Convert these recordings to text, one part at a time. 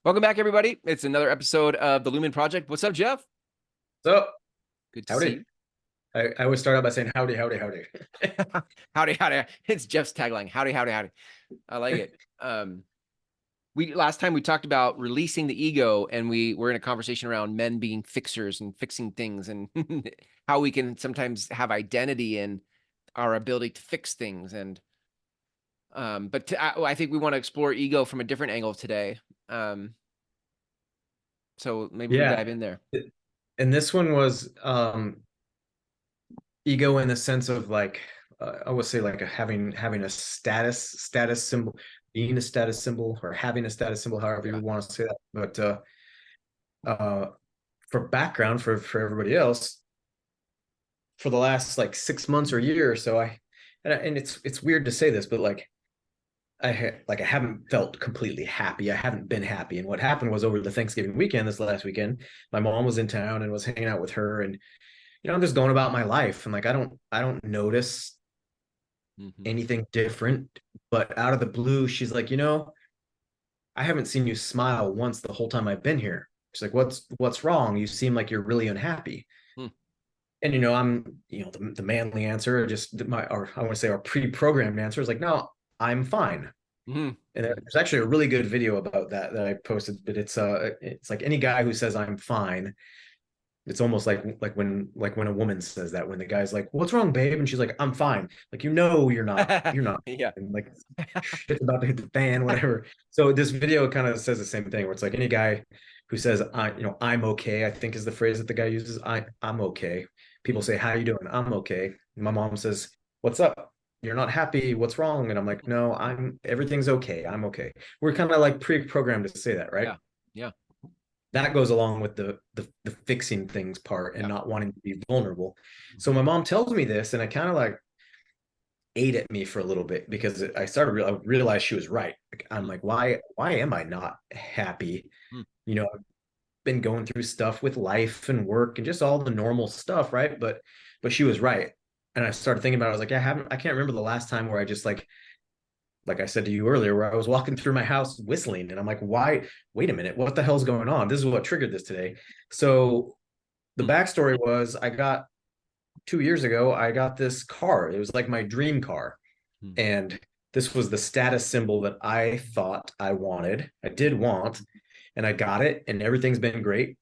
Welcome back, everybody. It's another episode of the Lumen Project. What's up, Jeff? So, Good to see howdy. I always start out by saying howdy, howdy, howdy. you. Howdy, howdy. It's Jeff's tagline. Howdy, howdy, howdy. I like it. We last time we talked about releasing the ego, and we were in a conversation around men being fixers and fixing things, and how we can sometimes have identity in our ability to fix things. And I think we want to explore ego from a different angle today. So maybe we Yeah. dive in there. And this one was ego in the sense of like I would say like having a status symbol, being a status symbol or having a status symbol, however Yeah. you want to say that. But uh for background for everybody else, for the last like 6 months or a year or so, and it's weird to say this, but like I haven't felt completely happy. I haven't been happy. And what happened was over the Thanksgiving weekend, this last weekend, my mom was in town and was hanging out with her. And, I'm just going about my life. And like, I don't notice Mhm. anything different, but out of the blue, she's like, I haven't seen you smile once the whole time I've been here. She's like, what's wrong? You seem like you're really unhappy. Hmm. And, I'm, the manly answer, or I want to say our pre-programmed answer is like, no, I'm fine. Mhm. And there's actually a really good video about that I posted, but it's like any guy who says I'm fine, it's almost like when a woman says that, when the guy's like, "What's wrong, babe?" and she's like, "I'm fine." Like, you're not Yeah. and like shit's about to hit the fan, whatever. So this video kind of says the same thing, where it's like any guy who says I'm okay, I think is the phrase that the guy uses. I'm okay. People Mm. say, "How you doing?" "I'm okay." My mom says, "What's up? You're not happy. What's wrong?" And I'm like, "No, everything's okay. I'm okay." We're kind of like pre-programmed to say that, right? Yeah. Yeah. That goes along with the fixing things part and Yeah. not wanting to be vulnerable. So Mhm. my mom tells me this, and I kind of like ate at me for a little bit, because I realized she was right. Like, I'm Mm. like, why am I not happy? Mm. I've been going through stuff with life and work and just all the normal stuff, right? But she was right. And I started thinking about it. I was like, I can't remember the last time where I just like I said to you earlier, where I was walking through my house whistling, and I'm like, why? Wait a minute, what the hell's going on? This is what triggered this today. So the Mm. backstory was, 2 years ago, I got this car. It was like my dream car. Mm. And this was the status symbol that I thought I wanted. I did want, and I got it, and everything's been great.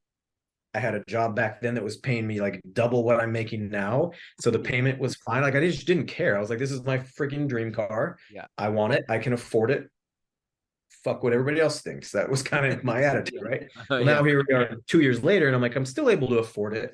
I had a job back then that was paying me like double what I'm making now. So the Mm. payment was fine. Like, I just didn't care. I was like, this is my freaking dream car. Yeah. I want it. I can afford it. Fuck what everybody else thinks. That was kind of my attitude, right? Well, Yeah. now here we are 2 years later, and I'm like, I'm still able to afford it.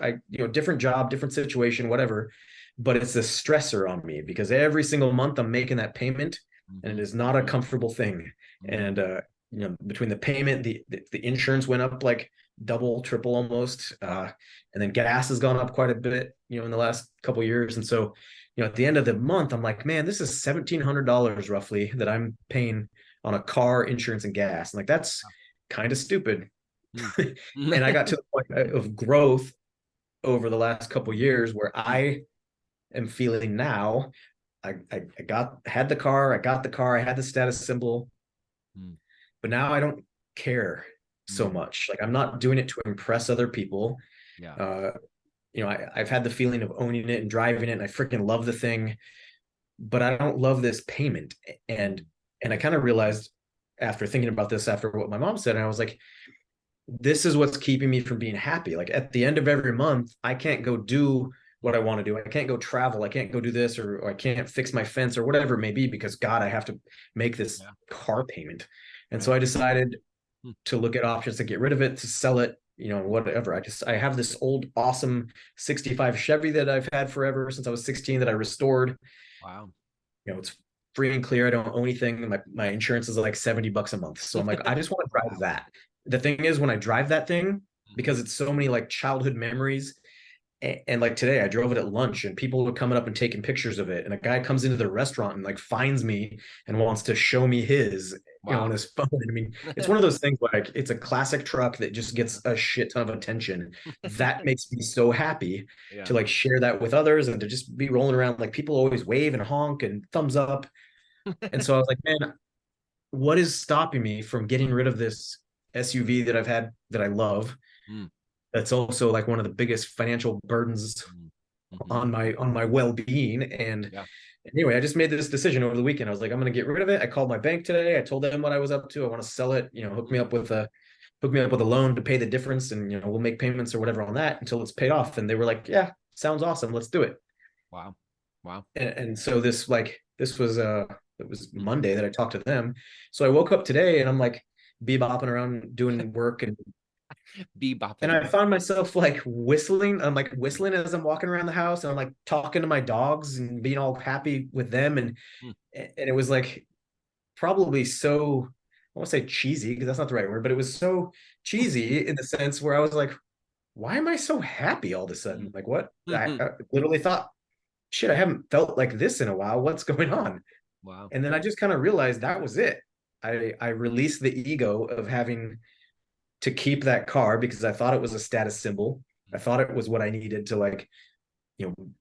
Different job, different situation, whatever. But it's a stressor on me, because every single month I'm making that payment, and it Mhm. is not a comfortable thing. Mhm. And between the payment, the insurance went up like double, triple almost, and then gas has gone up quite a bit, in the last couple of years. And so, at the end of the month, I'm like, man, this is $1,700 roughly that I'm paying on a car, insurance, and gas. And like, that's kind of stupid. Mm. And I got to the point of growth over the last couple of years, where I am feeling now, I had the car, I had the status symbol, Mm. but now I don't care so Mm. much. Like, I'm not doing it to impress other people. Yeah. Uh, I've had the feeling of owning it and driving it, and I freaking love the thing, but I don't love this payment. And Mm. and I kind of realized, after thinking about this, after what my mom said, and I was like, this is what's keeping me from being happy. Like, at the end of every month, I can't go do what I want to do. I can't go travel. I can't go do this, or I can't fix my fence or whatever it may be, because God, I have to make this Yeah. car payment. And so Right. I decided Mm. to look at options to get rid of it, to sell it, whatever. I have this old awesome 65 Chevy that I've had forever since I was 16, that I restored. Wow. It's free and clear. I don't owe anything. My insurance is like $70 a month. So I'm like, I just want to drive Wow. that. The thing is, when I drive that thing, Mhm. because it's so many like childhood memories, and like today I drove it at lunch, and people were coming up and taking pictures of it, and a guy comes into the restaurant and like finds me and wants to show me his, on Wow. his phone. I mean, it's one of those things, like, it's a classic truck that just gets a shit ton of attention. That makes me so happy to Yeah. like share that with others, and to just be rolling around, like, people always wave and honk and thumbs up. And so I was like, man, what is stopping me from getting rid of this SUV that I've had that I love. Mm, That's also like one of the biggest financial burdens mm, mhm. on my well-being. And Yeah. anyway, I just made this decision over the weekend. I was like, I'm going to get rid of it. I called my bank today. I told them what I was up to. I want to sell it, hook me up with a loan to pay the difference, and we'll make payments or whatever on that until it's paid off. And they were like, yeah, sounds awesome. Let's do it. Wow. Wow. And so this was it was Mm. Monday that I talked to them. So I woke up today and I'm like bebopping around doing work, and Bebopping. I found myself like whistling. I'm like whistling as I'm walking around the house, and I'm like talking to my dogs and being all happy with them. Mm. And it was like probably so, I won't say cheesy because that's not the right word, but it was so cheesy in the sense where I was like, why am I so happy all of a sudden? Mm. Like what? I, Mhm. I literally thought, shit, I haven't felt like this in a while. What's going on? Wow. And then I just kind of realized that was it. I released the ego of having to keep that car because I thought it was a status symbol. I Mm. thought it was what I needed to like,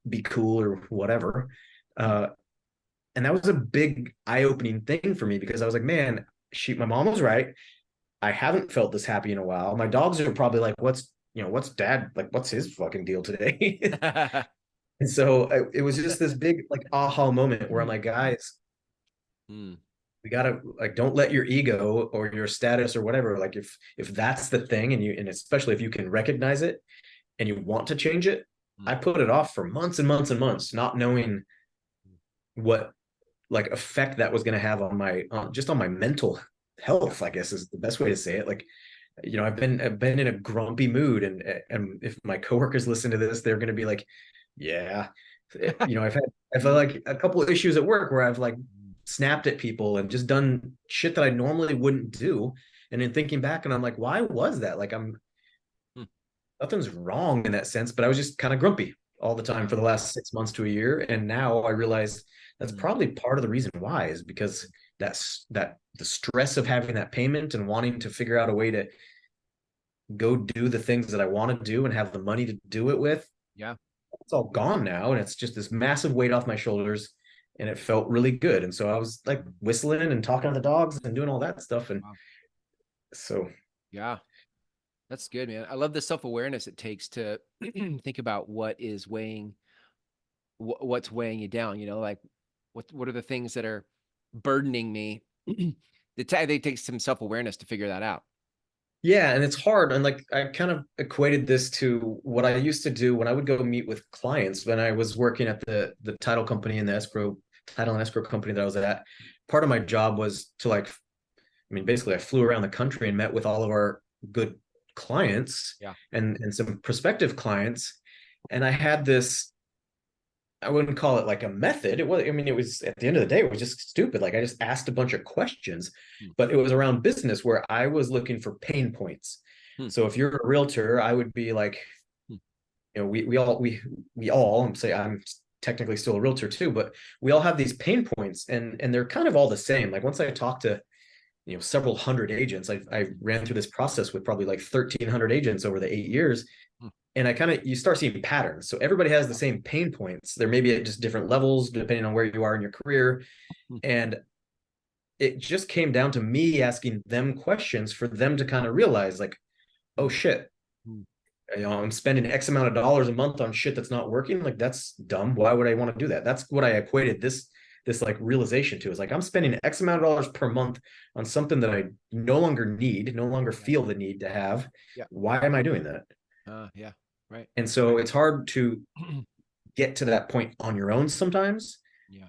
be cool or whatever. Mm. Uh, and that was a big eye-opening thing for me because I was like, man, my mom was right. I haven't felt this happy in a while. My dogs are probably like, what's dad like? What's his fucking deal today? And so it was just this big like aha moment where I'm like, guys, Mm. we gotta like don't let your ego or your status or whatever, like if that's the thing, and especially if you can recognize it and you want to change it. Mm. I put it off for months and months and months, not knowing what like effect that was going to have on my just on my mental Yeah. health, I guess is the best way to say it. Like, I've been in a grumpy mood, and if my coworkers listen to this, they're going to be like, yeah. I've had like a couple of issues at work where I've like snapped at people and just done shit that I normally wouldn't do. And in thinking back, and I'm like, why was that? Like, Mm. nothing's wrong in that sense, but I was just kind of grumpy all the time Yeah. for the last 6 months to a year. And now I realize that's Mm. probably part of the reason why is because that the stress of having that payment and wanting to figure out a way to go do the things that I want to do and have the money to do it with, Yeah. it's all gone now. And it's just this massive weight off my shoulders. And it felt really good. And so I was like whistling and talking to the dogs and doing all that stuff. And Wow. so, Yeah. That's good, man. I love the self-awareness it takes to think about what's weighing you down, like what are the things that are burdening me? They take some self-awareness to figure that out. yeah, and it's hard. And like I kind of equated this to what I used to do when I would go meet with clients when I was working at the title company and the title and escrow company that I was at. Part of my job was to like, I mean, basically I flew around the country and met with all of our good clients Yeah. and some prospective clients. And I had this, I wouldn't call it like a method. It was, I mean, it was at the end of the day, it was just stupid. Like I just asked a bunch of questions, Hmm. but it was around business where I was looking for pain points. Hmm. So if you're a realtor, I would be like, Hmm. we all, I'm technically still a realtor too, but we all have these pain points, and they're kind of all the same. Like once I talked to several hundred agents, I ran through this process with probably like 1,300 agents over the 8 years, Hmm. and you start seeing patterns. So everybody has the same pain points. There may be at just different levels depending on where you are in your career. Hmm. And it just came down to me asking them questions for them to kind of realize like, oh Hmm. shit, Hmm. I'm spending X amount of dollars a month on shit that's not working. Like that's dumb. Why would I want to do that? That's what I equated this like realization to, is like I'm spending X amount of dollars per month on something that I no longer need, no longer Right. feel the need to have. Yeah. Why am I doing that? Yeah. Right. And so it's hard to get to that point on your own sometimes. Yeah.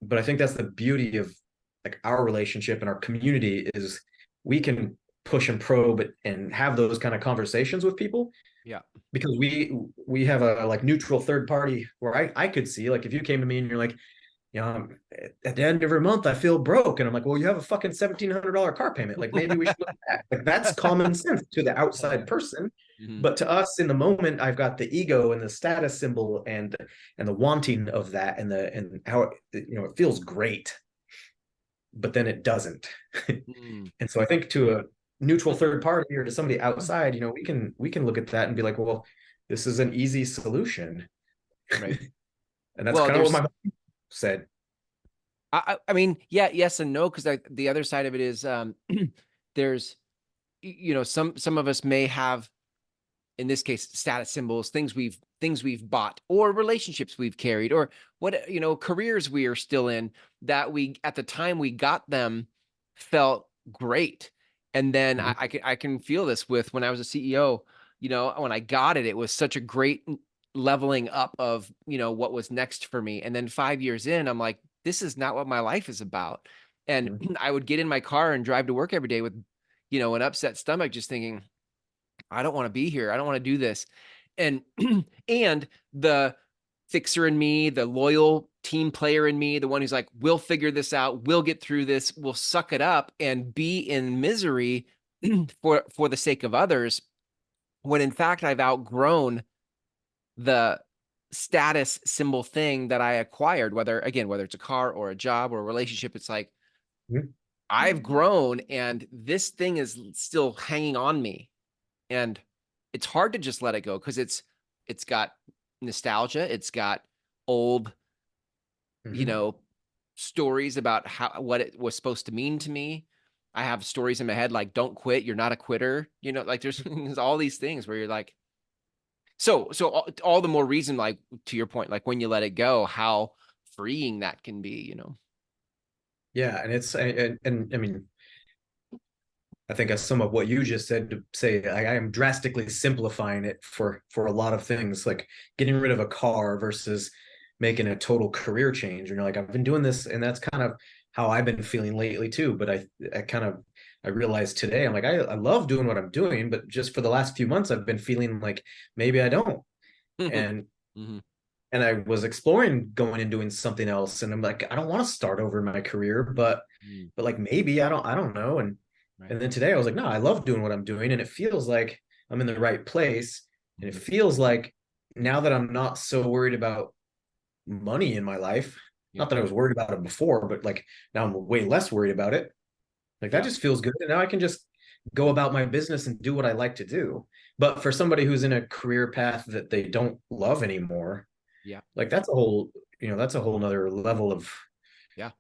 But I think that's the beauty of like our relationship and our community is we can push and probe and have those kind of conversations with people Yeah. because we have a like neutral third party where I could see, like, if you came to me and you're like, at the end of every month I feel broke, and I'm like, well, you have a fucking $1,700 car payment, like maybe we should look at that. Like that's common sense to the outside person, Mhm. but to us in the moment I've got the ego and the status symbol and the wanting of that, and how it feels great, but then it doesn't. Mm. And so I think to a neutral third party or to somebody outside, we can look at that and be like, well, this is an easy solution. Right. And that's Well, kind of what there's my mom said. I mean, yeah, yes and no, because the other side of it is there's some of us may have, in this case, status symbols, things we've bought, or relationships we've carried, or what, careers we are still in, that we, at the time we got them, felt great. And then Mhm. I can feel this with when I was a CEO. When I got it, it was such a great leveling up of, what was next for me. And then 5 years in, I'm like, this is not what my life is about. And Mhm. I would get in my car and drive to work every day with, an upset stomach, just thinking, I don't want to be here. I don't want to do this. And and the fixer in me, the loyal team player in me, the one who's like, we'll figure this out, we'll get through this, we'll suck it up and be in misery for the sake of others, when in fact I've outgrown the status symbol thing that I acquired, whether it's a car or a job or a relationship. It's like, Mhm. I've grown and this thing is still hanging on me. And it's hard to just let it go, because it's got nostalgia, it's got old, you Mhm. know stories about what it was supposed to mean to me. I have stories in my head like, don't quit, you're not a quitter, like there's, there's all these things where you're like, so all the more reason, like, to your point, like when you let it go, how freeing that can be. Yeah, and I mean, I think as some of what you just said to say, I am drastically simplifying it for a lot of things, like getting rid of a car versus making a total career change. And you're like, I've been doing this, and that's kind of how I've been feeling lately too. But I realized today, I'm like, I love doing what I'm doing, but just for the last few months, I've been feeling like maybe I don't. And Hmm. and I was exploring going and doing something else, and I'm like, I don't want to start over in my career, but like maybe I don't know. Right. And then today I was like, no, I love doing what I'm doing, and it feels like I'm in the right place, and it Hmm. feels like now that I'm not so worried about money in my life, Yeah. not that I was worried about it before, but like now I'm way less worried about it. Like that Yeah. just feels good, and now I can just go about my business and do what I like to do. But for somebody who's in a career path that they don't love anymore, Yeah. like that's a whole nother level of Yeah.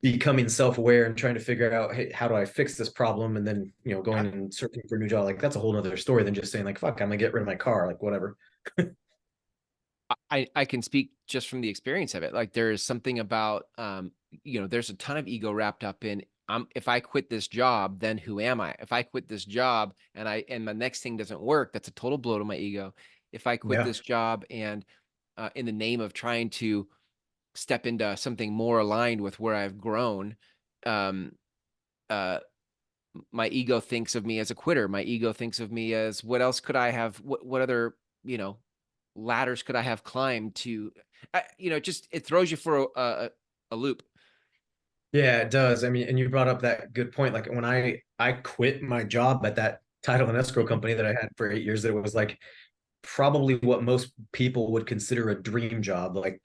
becoming self-aware and trying to figure out, hey, how do I fix this problem, and then Yeah. going and searching for a new job. Like that's a whole nother story than just saying like, fuck, I'm gonna get rid of my car, like whatever. I can speak just from the experience of it. Like, there is something about, there's a ton of ego wrapped up in, if I quit this job, then who am I? If I quit this job and my next thing doesn't work, that's a total blow to my ego. If I quit Yeah. this job and, in the name of trying to step into something more aligned with where I've grown, um, uh, my ego thinks of me as a quitter. My ego thinks of me as, what else could I have? What other, you know, ladders could I have climbed to? Just, it throws you for a loop. Yeah, it does. I mean, and you brought up that good point. Like when I quit my job at that title and escrow company that I had for 8 years, that it was like probably what most people would consider a dream job, like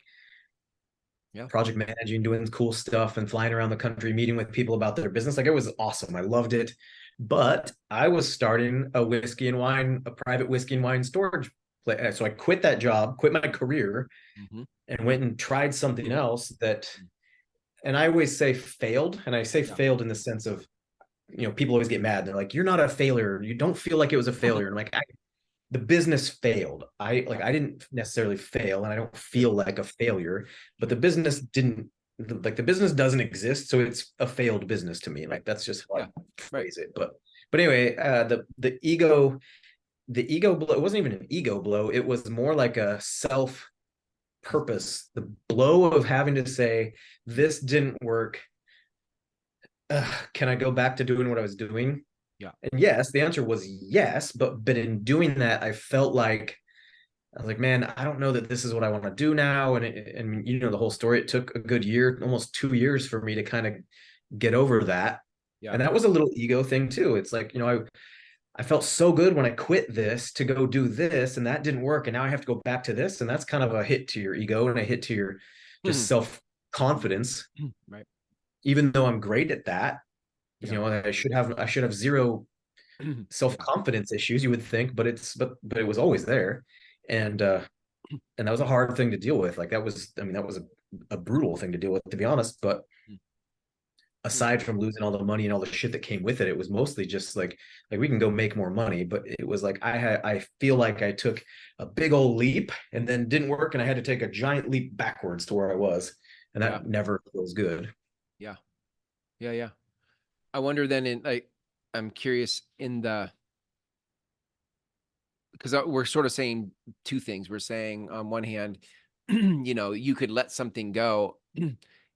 Yeah. project managing, doing cool stuff and flying around the country, meeting with people about their business. Like it was awesome. I loved it. But I was starting a private whiskey and wine storage place. So I quit that job, quit my career, Hmm. and went and tried something else that, and I always say failed. And I say Yeah. failed in the sense of, people always get mad. They're like, you're not a failure. You don't feel like it was a failure. And I'm like, the business failed. Yeah. I didn't necessarily fail, and I don't Good. feel like a failure, but the Good. business didn't, like the business doesn't exist, so it's a failed business to me. Right. Like that's just how I Yeah. Right. phrase it. But anyway, the ego blow, it wasn't even an ego blow. It was more like a self purpose. The blow of having to say, this didn't work. Can I go back to doing what I was doing? Yeah. And yes, the answer was yes, but in doing that, I was like, man, I don't know that this is what I want to do now. And the whole story. It took a good year, almost 2 years, for me to kind of get over that. Yeah. And that was a little ego thing too. It's like, I felt so good when I quit this to go do this, and that didn't work. And now I have to go back to this. And that's kind of a hit to your ego and a hit to your just Mhm. self confidence, Right. even though I'm great at that. Yeah. I should have zero self Yeah. confidence issues, you would think, but it was always there. Yeah. And that was a hard thing to deal with. Like that was, I mean, that was a brutal thing to deal with, to be honest. Mm. aside from losing all the money and all the shit that came with it, it was mostly just like we can go make more money, but it was like I feel like I took a big old leap and then didn't work, and I had to take a giant leap backwards to where I was, and Yeah. that never feels good. Yeah. Yeah. Yeah. I wonder then in like, I'm curious in the, because we're sort of saying two things. We're saying on one hand, you could let something go.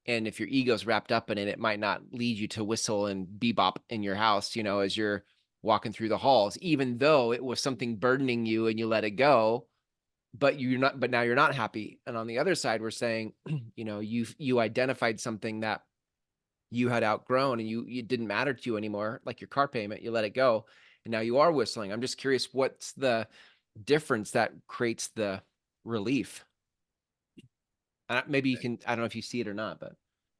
And if your ego's wrapped up in it, it might not lead you to whistle and bebop in your house, as you're walking through the halls, even though it was something burdening you and you let it go, but now you're not happy. And on the other side, we're saying, you identified something that you had outgrown and it didn't matter to you anymore, like your car payment, you let it go. And now you are whistling. I'm just curious, what's the difference that creates the relief? Maybe you can, I don't know if you see it or not, but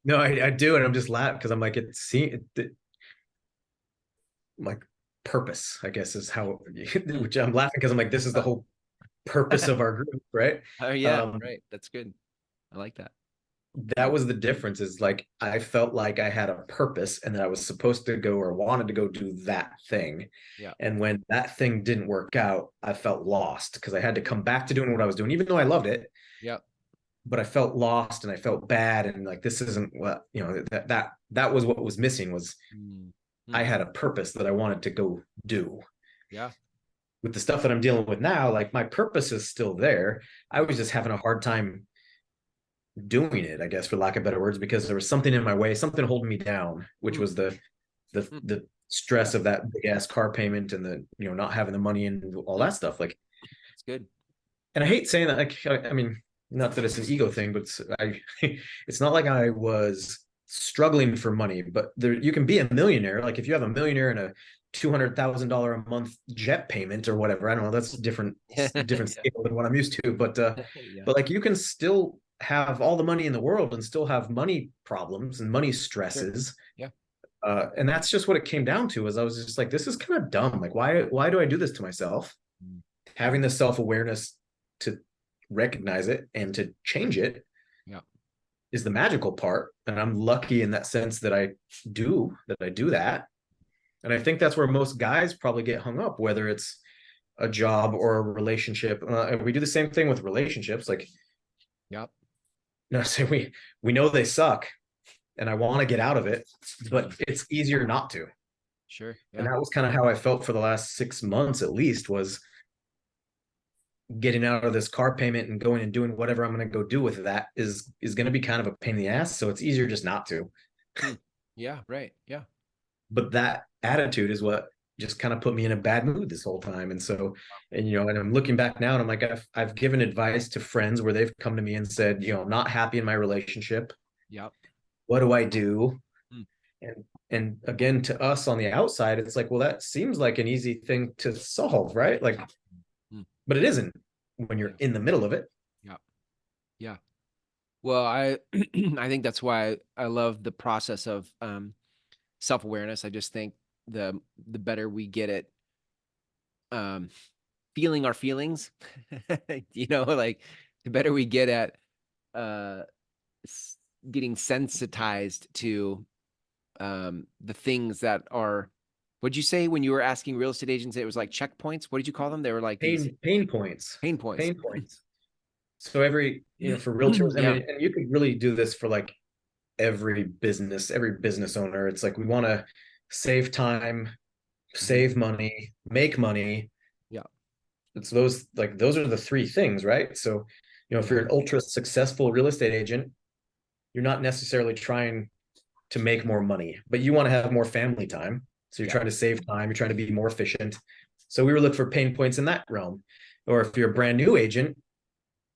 No, I do, and I'm just laughing because I'm like, like purpose, I guess, is how, mm. which I'm laughing because I'm like, this is the Uh, whole purpose of our group, right? oh yeah, Um, right. That's good. I like that. that was the difference, is like I felt like I had a purpose and that I was supposed to go or wanted to go do that thing. Yeah. And when that thing didn't work out, I felt lost because I had to come back to doing what I was doing, even though I loved it. Yeah. But I felt lost and I felt bad, and like this isn't what, that was what was missing, was Mm. I Mm. had a purpose that I wanted to go do. Yeah. With the stuff that I'm dealing with now, like my purpose is still there. I Mm. was just having a hard time doing it, I guess, for lack of better words, because there was something in my way, something holding me down, which Mm. was the Mm. the Yeah. stress of that big ass car payment and the not having the money and all Mm. that stuff. Like, It's good. and I hate saying that. Like, I mean, not that it's an ego thing, but it's not like I was struggling for money. But there, you can be a millionaire. Like, if you have a millionaire and a $200,000 a month jet payment or whatever, I don't know. That's different Yeah. scale than what I'm used to. Yeah. But like, you can still have all the money in the world and still have money problems and money Sure. stresses. Yeah. And that's just what it came down to. Is I was just like, this is kind of dumb. Like, why do I do this to myself? Mm. Having the self-awareness to recognize it and to change it Yeah. is the magical part. And I'm lucky in that sense that I do that. And I think that's where most guys probably get hung up, whether it's a job or a relationship. We do the same thing with relationships. Like, Yeah. no, say we know they suck, and I want to get out of it, but Mm. it's easier not to. Sure. And Yeah. that was kind of how I felt for the last 6 months, at least, was getting out of this car payment and going and doing whatever I'm going to go do with that is going to be kind of a pain in the ass. So it's easier just not to. Mm. Yeah. Right. Yeah. But that attitude is what just kind of put me in a bad mood this whole time. And so, and I'm looking back now and I'm like, I've given advice to friends where they've come to me and said, I'm not happy in my relationship. Yeah. What do I do? Mm. And again, to us on the outside, it's like, well, that seems like an easy thing to solve, right? Like, Mm. but it isn't when you're Yeah. in the middle of it. Yeah. Yeah. Well, I I think that's why I love the process of self-awareness. I just think the better we get at um feeling our feelings, like the better we get at uh getting sensitized to the things that are, what'd you say when you were asking real estate agents? It was like checkpoints. What did you call them? They were like these Pain points. pain points. Pain points. So for realtors, I Yeah. mean, and you could really do this for like every business owner. It's like we want to save time, Mhm. save money, make money. Yeah. It's those are the three things, right? So, if you're Mhm. an ultra successful real estate agent, you're not necessarily trying to make more money, but you want to have more family time. So you're Yeah. trying to save time, you're trying to be more efficient. So we were looking for pain points in that realm. Or if you're a brand new agent,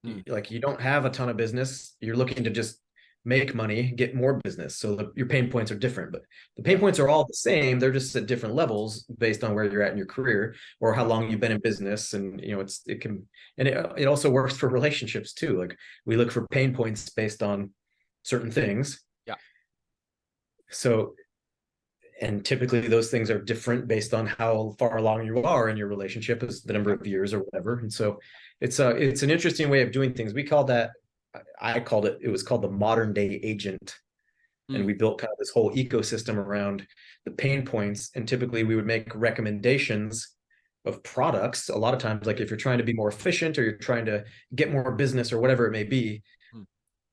Mm. like you don't have a ton of business, you're looking to just make money, get more business. So your pain points are different, but the pain Yeah. points are all the same. They're just at different levels based on where you're at in your career or how Yeah. long you've been in business. And it also works for relationships too. Like we look for pain points based on certain things. Yeah. So, and typically those things are different based on how far along you are in your relationship, as the number Yeah. of years or whatever. And so it's an interesting way of doing things. We call that, I called it, it was called the modern day agent and we built kind of this whole ecosystem around the pain points. And typically we would make recommendations of products. A lot of times, like if you're trying to be more efficient or you're trying to get more business or whatever it may be,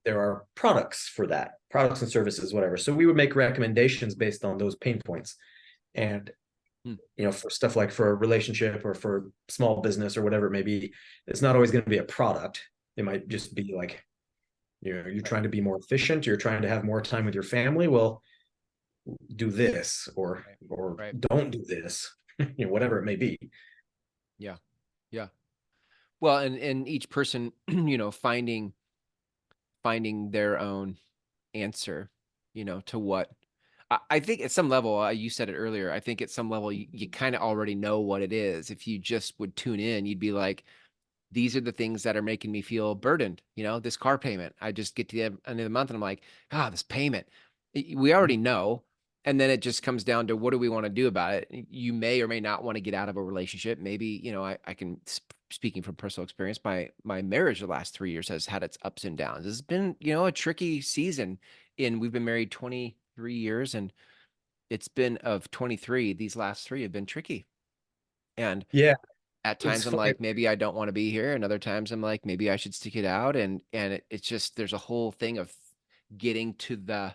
there are products for that, products and services, whatever. So we would make recommendations based on those pain points. And for stuff like for a relationship or for small business or whatever it may be, it's not always going to be a product. It might just be like, you're trying to be more efficient, you're trying to have more time with your family. Well, do this or don't do this, whatever it may be. Yeah. Yeah. Well, and each person, finding their own answer, to what I think at some level, you said it earlier, I think at some level you kind of already know what it is. If you just would tune in, you'd be like, these are the things that are making me feel burdened. This car payment. I just get to the end of the month and I'm like, this payment. We already know. And then it just comes down to what do we want to do about it? You may or may not want to get out of a relationship. Maybe, I can, speaking from personal experience, my marriage the last 3 years has had its ups and downs. It's been, a tricky season. We've been married 23 years, and it's been of 23, these last 3 have been tricky. And Yeah, at it's times I'm funny. like, maybe I don't want to be here. And other times I'm like, maybe I should stick it out. And it's just, there's a whole thing of getting to the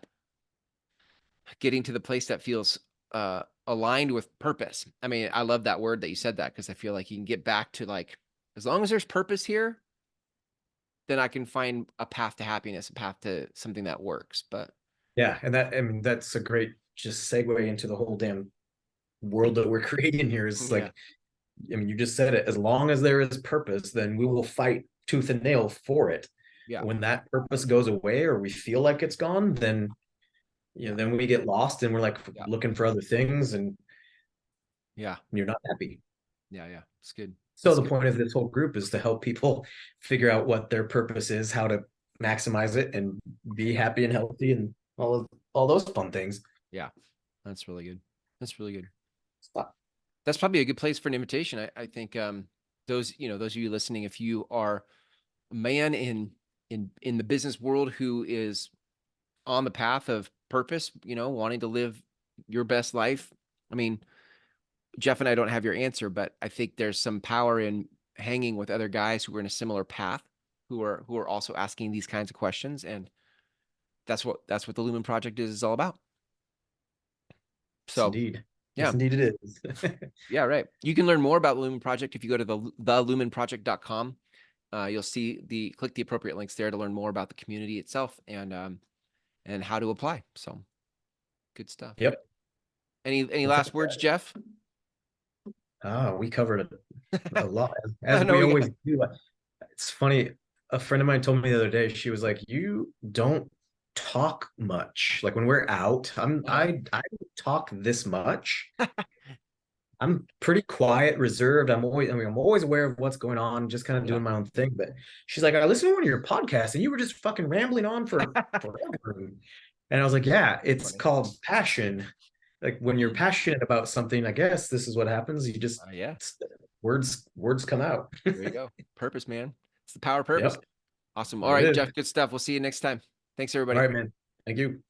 place that feels aligned with purpose. I mean, I love that word that you said that, because I feel like you can get back to like, as long as there's purpose here, then I can find a path to happiness, a path to something that works. But Yeah, and that's a great just segue into the whole damn world that we're creating here. Is yeah, like, you just said it. As long as there is purpose, then we will fight tooth and nail for it. yeah, When that purpose goes away or we feel like it's gone, then yeah, then we get lost and we're like yeah, looking for other things, and yeah, you're not happy. yeah, yeah. It's good. So That's the good. point of this whole group is to help people figure out what their purpose is, how to maximize it, and be happy and healthy, and all those fun things. Yeah, that's really good. That's really good. Stop. That's probably a good place for an invitation. I think those those of you listening, if you are a man in the business world who is on the path of purpose, wanting to live your best life. I mean, Jeff and I don't have your answer, but I think there's some power in hanging with other guys who are in a similar path, who are also asking these kinds of questions, and that's what the Lumen Project is all about. Yes, So, indeed. yeah. Yes, indeed it is. Yeah, right. You can learn more about the Lumen Project if you go to thelumenproject.com. You'll see click the appropriate links there to learn more about the community itself and how to apply. So good stuff. Yep. Any Well, last words, Jeff? we covered a lot, I as know we we always got. do. It's funny. A friend of mine told me the other day, she was like, "You don't talk much. Like when we're out, I don't talk this much. I'm pretty quiet, reserved. I'm always aware of what's going on, just kind of Yeah. doing my own thing." But she's like, "I listened to one of your podcasts and you were just fucking rambling on for forever." And I was like, "Yeah, it's Funny. called passion. Like when you're Mm. passionate about something, I guess this is what happens. You just Yeah. words come out." There you go. Purpose, man. It's the power of purpose. Yep, Awesome. All there it right, is. Jeff. Good stuff. We'll see you next time. Thanks, All everybody. right, man. Thank you.